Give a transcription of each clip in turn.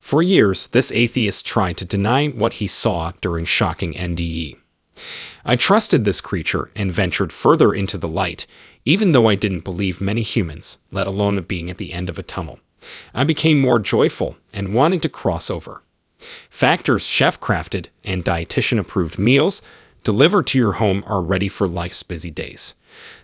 For years, this atheist tried to deny what he saw during shocking NDE. I trusted this creature and ventured further into the light, even though I didn't believe many humans, let alone being at the end of a tunnel. I became more joyful and wanted to cross over. Factor's chef-crafted and dietitian-approved meals delivered to your home are ready for life's busy days.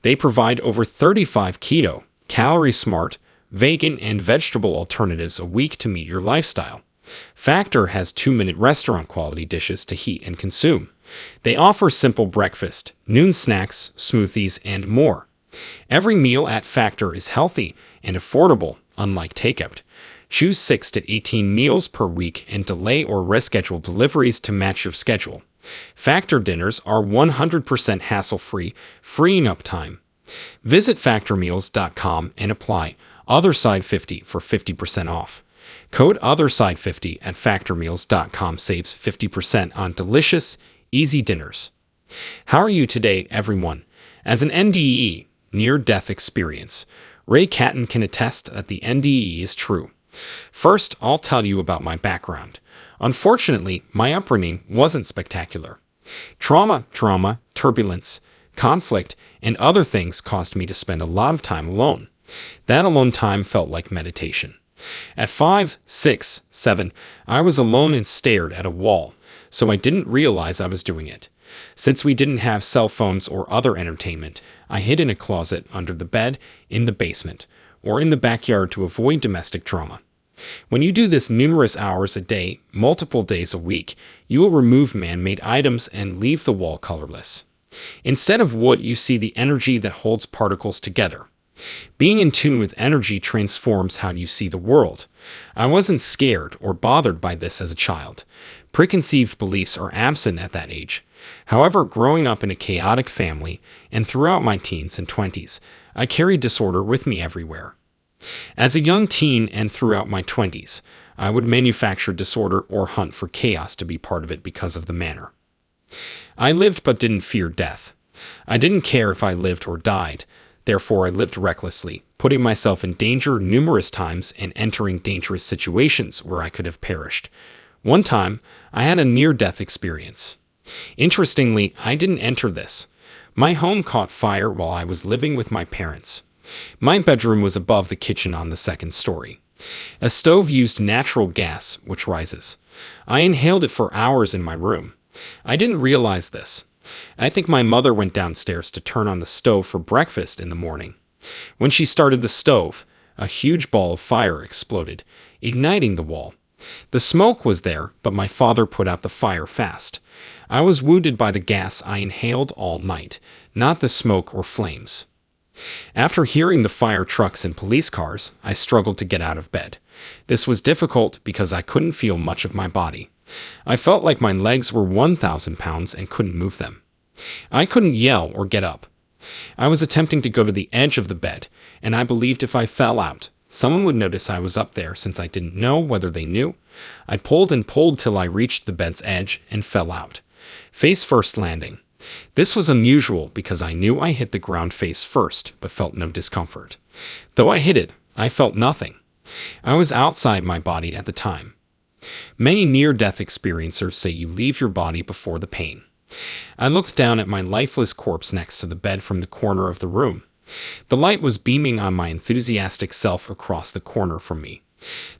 They provide over 35 keto, calorie-smart, vegan, and vegetable alternatives a week to meet your lifestyle. Factor has 2-minute restaurant-quality dishes to heat and consume. They offer simple breakfast, noon snacks, smoothies, and more. Every meal at Factor is healthy and affordable, unlike takeout. Choose 6 to 18 meals per week and delay or reschedule deliveries to match your schedule. Factor dinners are 100% hassle-free, freeing up time. Visit factormeals.com and apply OtherSide50 for 50% off. Code OtherSide50 at factormeals.com saves 50% on delicious, easy dinners. How are you today, everyone? As an NDE, near-death experience, Ray Catton can attest that the NDE is true. First, I'll tell you about my background. Unfortunately, my upbringing wasn't spectacular. Trauma, turbulence, conflict, and other things caused me to spend a lot of time alone. That alone time felt like meditation. At 5, 6, 7, I was alone and stared at a wall, so I didn't realize I was doing it. Since we didn't have cell phones or other entertainment, I hid in a closet, under the bed, in the basement, or in the backyard to avoid domestic trauma. When you do this numerous hours a day, multiple days a week, you will remove man-made items and leave the wall colorless. Instead of wood, you see the energy that holds particles together. Being in tune with energy transforms how you see the world. I wasn't scared or bothered by this as a child. Preconceived beliefs are absent at that age. However, growing up in a chaotic family and throughout my teens and 20s, I carried disorder with me everywhere. As a young teen and throughout my 20s, I would manufacture disorder or hunt for chaos to be part of it because of the manner. I lived but didn't fear death. I didn't care if I lived or died. Therefore, I lived recklessly, putting myself in danger numerous times and entering dangerous situations where I could have perished. One time, I had a near-death experience. Interestingly, I didn't enter this. My home caught fire while I was living with my parents. My bedroom was above the kitchen on the second story. A stove used natural gas, which rises. I inhaled it for hours in my room. I didn't realize this. I think my mother went downstairs to turn on the stove for breakfast in the morning. When she started the stove, a huge ball of fire exploded, igniting the wall. The smoke was there, but my father put out the fire fast. I was wounded by the gas I inhaled all night, not the smoke or flames. After hearing the fire trucks and police cars, I struggled to get out of bed. This was difficult because I couldn't feel much of my body. I felt like my legs were 1,000 pounds and couldn't move them. I couldn't yell or get up. I was attempting to go to the edge of the bed, and I believed if I fell out, someone would notice I was up there since I didn't know whether they knew. I pulled and pulled till I reached the bed's edge and fell out, face first landing. This was unusual because I knew I hit the ground face first, but felt no discomfort. Though I hit it, I felt nothing. I was outside my body at the time. Many near-death experiencers say you leave your body before the pain. I looked down at my lifeless corpse next to the bed from the corner of the room. The light was beaming on my enthusiastic self across the corner from me.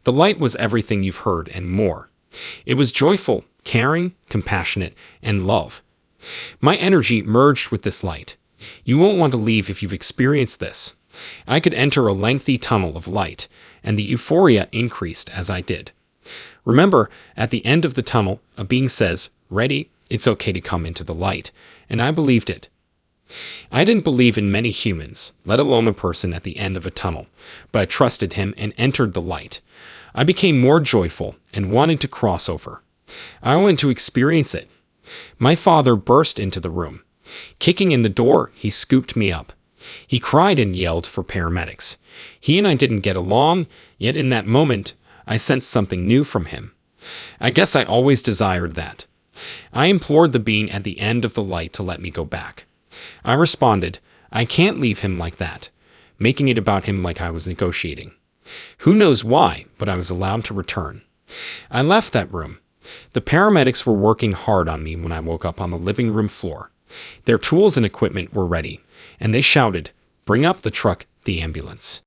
The light was everything you've heard and more. It was joyful, caring, compassionate, and love. My energy merged with this light. You won't want to leave if you've experienced this. I could enter a lengthy tunnel of light, and the euphoria increased as I did. Remember, at the end of the tunnel, a being says, "Ready, it's okay to come into the light," and I believed it. I didn't believe in many humans, let alone a person at the end of a tunnel, but I trusted him and entered the light. I became more joyful and wanted to cross over. I wanted to experience it. My father burst into the room. Kicking in the door, he scooped me up. He cried and yelled for paramedics. He and I didn't get along, yet in that moment, I sensed something new from him. I guess I always desired that. I implored the being at the end of the light to let me go back. I responded, "I can't leave him like that," making it about him like I was negotiating. Who knows why, but I was allowed to return. I left that room. The paramedics were working hard on me when I woke up on the living room floor. Their tools and equipment were ready, and they shouted, "Bring up the truck, the ambulance."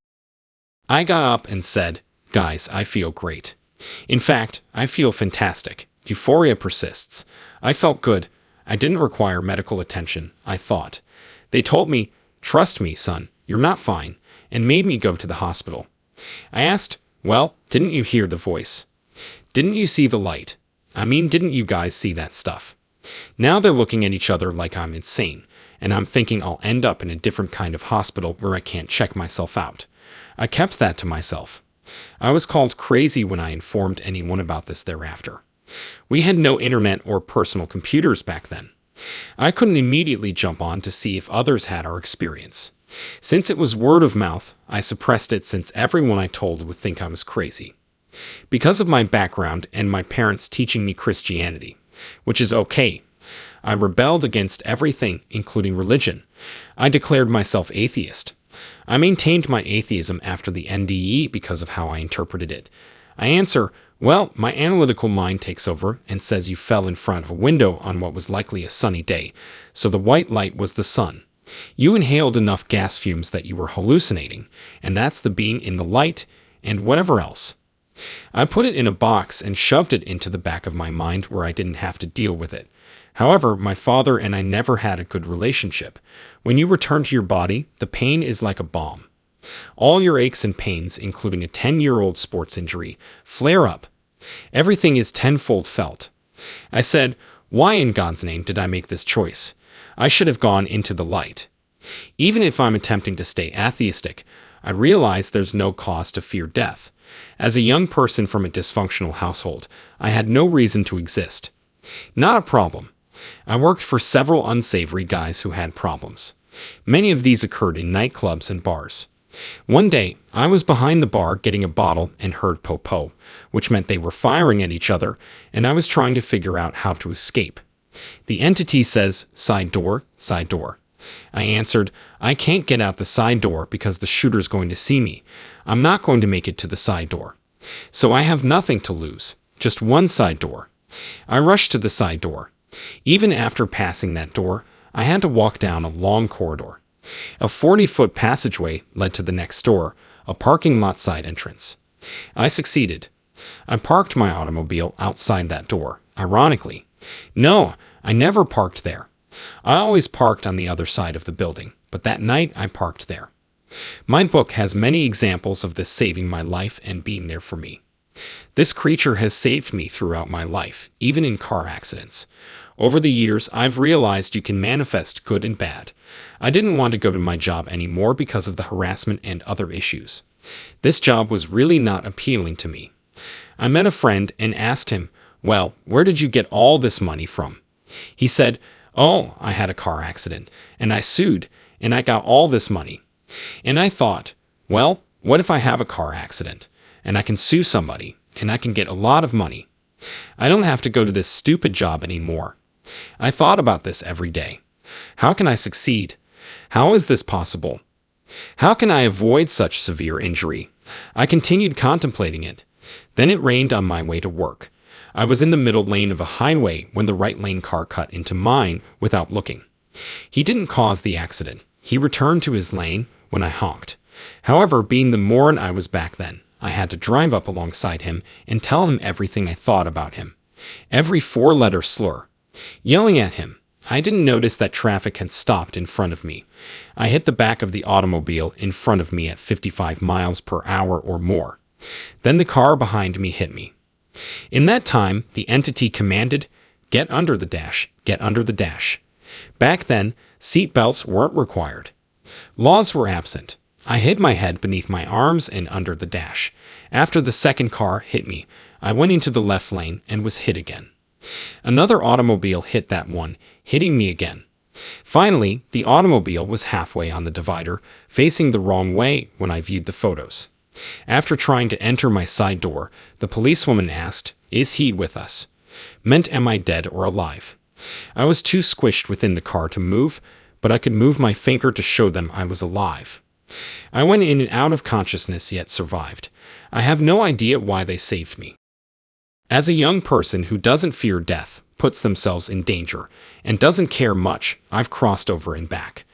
I got up and said, "Guys, I feel great. In fact, I feel fantastic. Euphoria persists. I felt good. I didn't require medical attention, I thought. They told me, 'Trust me, son, you're not fine,' and made me go to the hospital. I asked, 'Well, didn't you hear the voice? Didn't you see the light? I mean, didn't you guys see that stuff?' Now they're looking at each other like I'm insane, and I'm thinking I'll end up in a different kind of hospital where I can't check myself out. I kept that to myself. I was called crazy when I informed anyone about this thereafter. We had no internet or personal computers back then. I couldn't immediately jump on to see if others had our experience. Since it was word of mouth, I suppressed it since everyone I told would think I was crazy. Because of my background and my parents teaching me Christianity, which is okay, I rebelled against everything, including religion. I declared myself atheist. I maintained my atheism after the NDE because of how I interpreted it. I answer, well, my analytical mind takes over and says you fell in front of a window on what was likely a sunny day, so the white light was the sun. You inhaled enough gas fumes that you were hallucinating, and that's the being in the light and whatever else. I put it in a box and shoved it into the back of my mind where I didn't have to deal with it. However, my father and I never had a good relationship. When you return to your body, the pain is like a bomb. All your aches and pains, including a 10-year-old sports injury, flare up. Everything is tenfold felt. I said, why in God's name did I make this choice? I should have gone into the light. Even if I'm attempting to stay atheistic, I realize there's no cause to fear death. As a young person from a dysfunctional household, I had no reason to exist. Not a problem. I worked for several unsavory guys who had problems. Many of these occurred in nightclubs and bars. One day, I was behind the bar getting a bottle and heard po-po, which meant they were firing at each other, and I was trying to figure out how to escape. The entity says, side door, side door. I answered, I can't get out the side door because the shooter's going to see me. I'm not going to make it to the side door. So I have nothing to lose, just one side door. I rushed to the side door. Even after passing that door, I had to walk down a long corridor. A 40-foot passageway led to the next door, a parking lot side entrance. I succeeded. I parked my automobile outside that door, ironically. No, I never parked there. I always parked on the other side of the building, but that night I parked there. My book has many examples of this saving my life and being there for me. This creature has saved me throughout my life, even in car accidents. Over the years, I've realized you can manifest good and bad. I didn't want to go to my job anymore because of the harassment and other issues. This job was really not appealing to me. I met a friend and asked him, well, where did you get all this money from? He said, oh, I had a car accident, and I sued, and I got all this money. And I thought, well, what if I have a car accident, and I can sue somebody, and I can get a lot of money? I don't have to go to this stupid job anymore. I thought about this every day. How can I succeed? How is this possible? How can I avoid such severe injury? I continued contemplating it. Then it rained on my way to work. I was in the middle lane of a highway when the right lane car cut into mine without looking. He didn't cause the accident. He returned to his lane when I honked. However, being the moron I was back then, I had to drive up alongside him and tell him everything I thought about him. Every four-letter slur. Yelling at him. I didn't notice that traffic had stopped in front of me. I hit the back of the automobile in front of me at 55 miles per hour or more. Then the car behind me hit me. In that time, the entity commanded, get under the dash, get under the dash. Back then, seat belts weren't required. Laws were absent. I hid my head beneath my arms and under the dash. After the second car hit me, I went into the left lane and was hit again. Another automobile hit that one, hitting me again. Finally, the automobile was halfway on the divider, facing the wrong way when I viewed the photos. After trying to enter my side door, the policewoman asked, is he with us? Meant am I dead or alive? I was too squished within the car to move, but I could move my finger to show them I was alive. I went in and out of consciousness yet survived. I have no idea why they saved me. As a young person who doesn't fear death, puts themselves in danger, and doesn't care much, I've crossed over and back.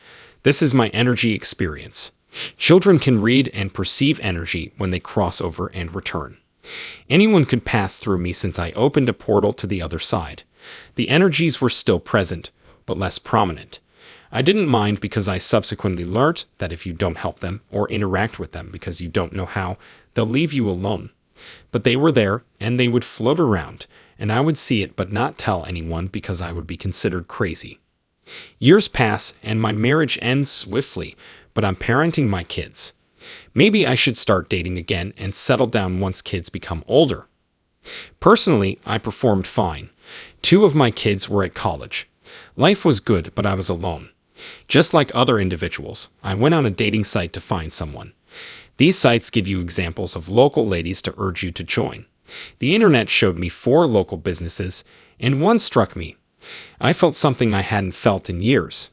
This is my energy experience. Children can read and perceive energy when they cross over and return. Anyone could pass through me since I opened a portal to the other side. The energies were still present, but less prominent. I didn't mind because I subsequently learnt that if you don't help them or interact with them because you don't know how, they'll leave you alone. But they were there, and they would float around, and I would see it but not tell anyone because I would be considered crazy. Years pass, and my marriage ends swiftly, but I'm parenting my kids. Maybe I should start dating again and settle down once kids become older. Personally, I performed fine. 2 of my kids were at college. Life was good, but I was alone. Just like other individuals, I went on a dating site to find someone. These sites give you examples of local ladies to urge you to join. The internet showed me 4 local businesses, and one struck me. I felt something I hadn't felt in years.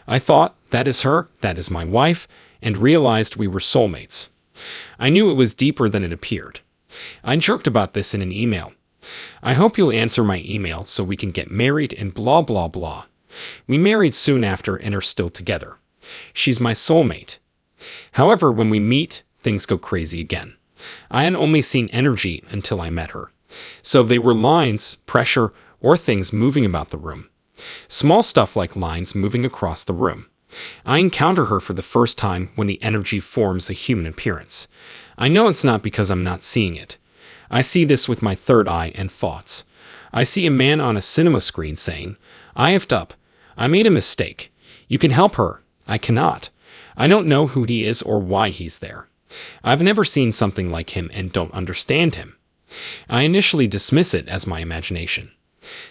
I thought, that is her, that is my wife, and realized we were soulmates. I knew it was deeper than it appeared. I joked about this in an email. I hope you'll answer my email so we can get married and blah blah blah. We married soon after and are still together. She's my soulmate. However, when we meet, things go crazy again. I had only seen energy until I met her. So they were lines, pressure, or things moving about the room. Small stuff like lines moving across the room. I encounter her for the first time when the energy forms a human appearance. I know it's not because I'm not seeing it. I see this with my third eye and thoughts. I see a man on a cinema screen saying, I effed up. I made a mistake. You can help her. I cannot. I don't know who he is or why he's there. I've never seen something like him and don't understand him. I initially dismiss it as my imagination.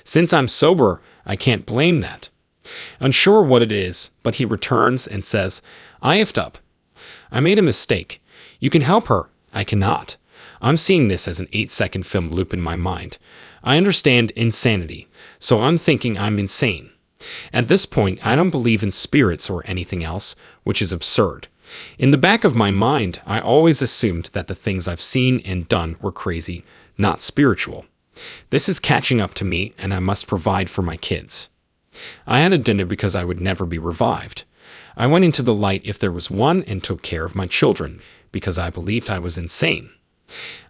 Since I'm sober, I can't blame that. Unsure what it is, but he returns and says, I effed up. I made a mistake. You can help her. I cannot. I'm seeing this as an 8-second film loop in my mind. I understand insanity, so I'm thinking I'm insane. At this point, I don't believe in spirits or anything else, which is absurd. In the back of my mind, I always assumed that the things I've seen and done were crazy, not spiritual. This is catching up to me, and I must provide for my kids. I had a dinner because I would never be revived. I went into the light if there was one and took care of my children, because I believed I was insane.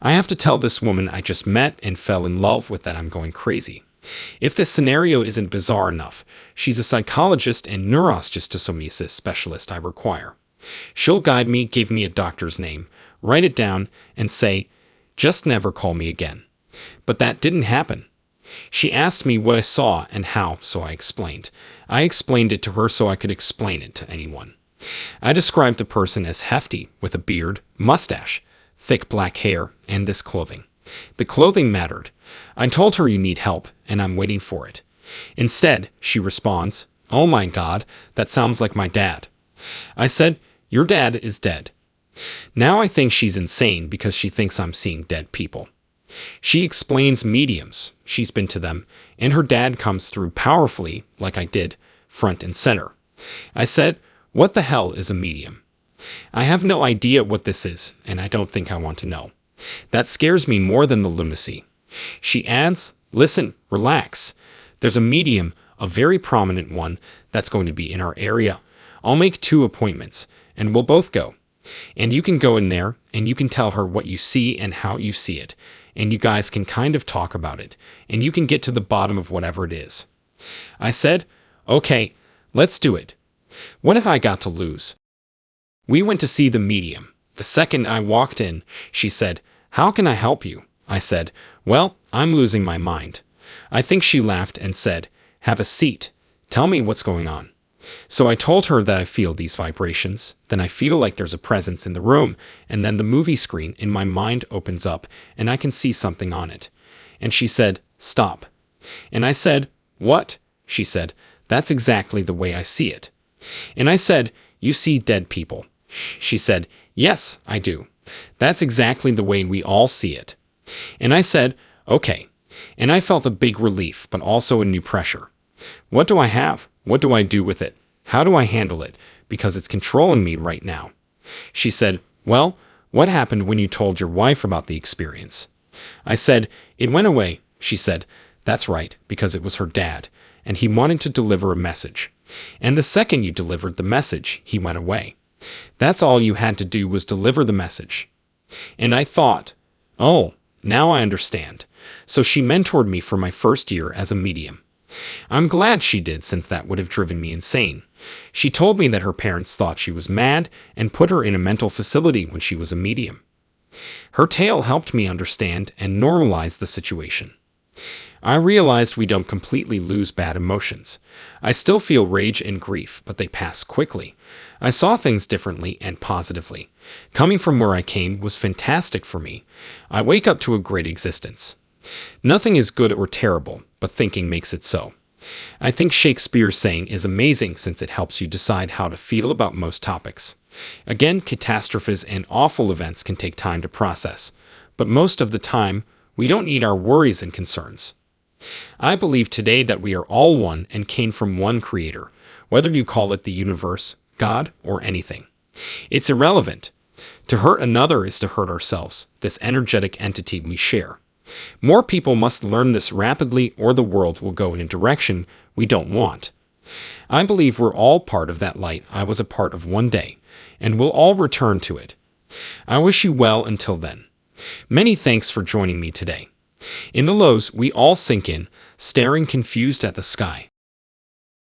I have to tell this woman I just met and fell in love with that I'm going crazy. If this scenario isn't bizarre enough, she's a psychologist and neurostestosomesis specialist I require. She'll guide me, give me a doctor's name, write it down, and say, just never call me again. But that didn't happen. She asked me what I saw and how, so I explained. I explained it to her so I could explain it to anyone. I described the person as hefty, with a beard, mustache, thick black hair, and this clothing. The clothing mattered. I told her you need help, and I'm waiting for it. Instead, she responds, oh my God, that sounds like my dad. I said, your dad is dead. Now I think she's insane because she thinks I'm seeing dead people. She explains mediums. She's been to them, and her dad comes through powerfully, like I did, front and center. I said, what the hell is a medium? I have no idea what this is, and I don't think I want to know. That scares me more than the lunacy. She adds, listen, relax. There's a medium, a very prominent one, that's going to be in our area. I'll make 2 appointments, and we'll both go. And you can go in there, and you can tell her what you see and how you see it, and you guys can kind of talk about it, and you can get to the bottom of whatever it is. I said, okay, let's do it. What have I got to lose? We went to see the medium. The second I walked in, she said, how can I help you? I said, well, I'm losing my mind. I think she laughed and said, have a seat. Tell me what's going on. So I told her that I feel these vibrations, then I feel like there's a presence in the room, and then the movie screen in my mind opens up, and I can see something on it. And she said, stop. And I said, what? She said, that's exactly the way I see it. And I said, you see dead people. She said, yes, I do. That's exactly the way we all see it. And I said, okay. And I felt a big relief, but also a new pressure. What do I have? What do I do with it? How do I handle it? Because it's controlling me right now. She said, well, what happened when you told your wife about the experience? I said, "It went away." She said, "That's right, because it was her dad, and he wanted to deliver a message. And the second you delivered the message, he went away. That's all you had to do was deliver the message." And I thought, oh, now I understand. So she mentored me for my first year as a medium. I'm glad she did, since that would have driven me insane. She told me that her parents thought she was mad and put her in a mental facility when she was a medium. Her tale helped me understand and normalize the situation. I realized we don't completely lose bad emotions. I still feel rage and grief, but they pass quickly. I saw things differently and positively. Coming from where I came was fantastic for me. I wake up to a great existence. Nothing is good or terrible, but thinking makes it so. I think Shakespeare's saying is amazing, since it helps you decide how to feel about most topics. Again, catastrophes and awful events can take time to process, but most of the time, we don't need our worries and concerns. I believe today that we are all one and came from one creator, whether you call it the universe, God, or anything. It's irrelevant. To hurt another is to hurt ourselves, this energetic entity we share. More people must learn this rapidly, or the world will go in a direction we don't want. I believe we're all part of that light I was a part of one day, and we'll all return to it. I wish you well until then. Many thanks for joining me today. In the lows, we all sink in, staring confused at the sky.